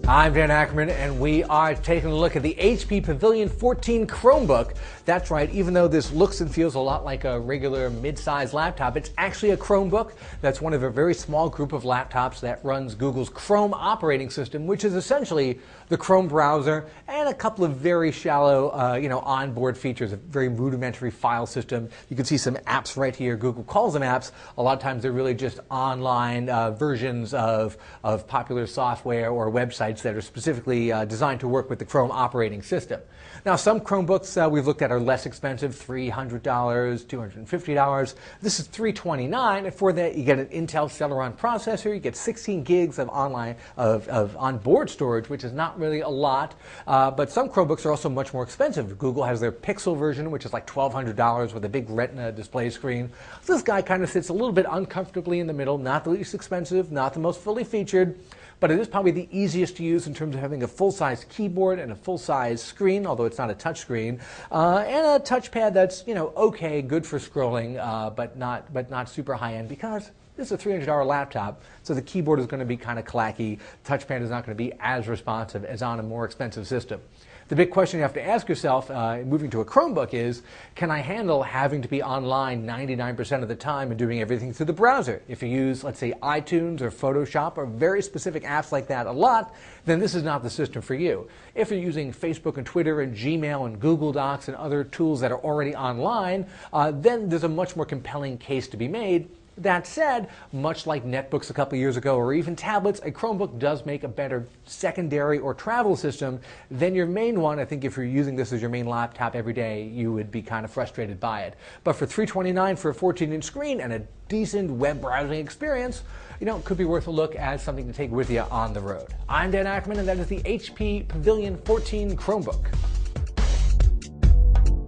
I'm Dan Ackerman, and we are taking a look at the HP Pavilion 14 Chromebook. That's right, even though this looks and feels a lot like a regular mid-sized laptop, it's actually a Chromebook. That's one of a very small group of laptops that runs Google's Chrome operating system, which is essentially the Chrome browser and a couple of very shallow, onboard features, a very rudimentary file system. You can see some apps right here. Google calls them apps. A lot of times they're really just online versions of popular software or websites that are specifically designed to work with the Chrome operating system. Now, some Chromebooks we've looked at are less expensive, $300, $250. This is $329, and for that you get an Intel Celeron processor, you get 16 gigs of onboard storage, which is not really a lot, but some Chromebooks are also much more expensive. Google has their Pixel version, which is like $1,200 with a big Retina display screen. So this guy kind of sits a little bit uncomfortably in the middle, not the least expensive, not the most fully featured, but it is probably the easiest to use in terms of having a full-size keyboard and a full-size screen, although it's not a touch screen, and a touchpad that's, okay, good for scrolling, but not super high-end, because this is a $300 laptop, so the keyboard is going to be kind of clacky. Touchpad is not going to be as responsive as on a more expensive system. The big question you have to ask yourself moving to a Chromebook is, can I handle having to be online 99% of the time and doing everything through the browser? If you use, let's say, iTunes or Photoshop or very specific apps like that a lot, then this is not the system for you. If you're using Facebook and Twitter and Gmail and Google Docs and other tools that are already online, then there's a much more compelling case to be made. That said, much like netbooks a couple years ago or even tablets, a Chromebook does make a better secondary or travel system than your main one. I think if you're using this as your main laptop every day, you would be kind of frustrated by it. But for $329 for a 14-inch screen and a decent web browsing experience, it could be worth a look as something to take with you on the road. I'm Dan Ackerman, and that is the HP Pavilion 14 Chromebook.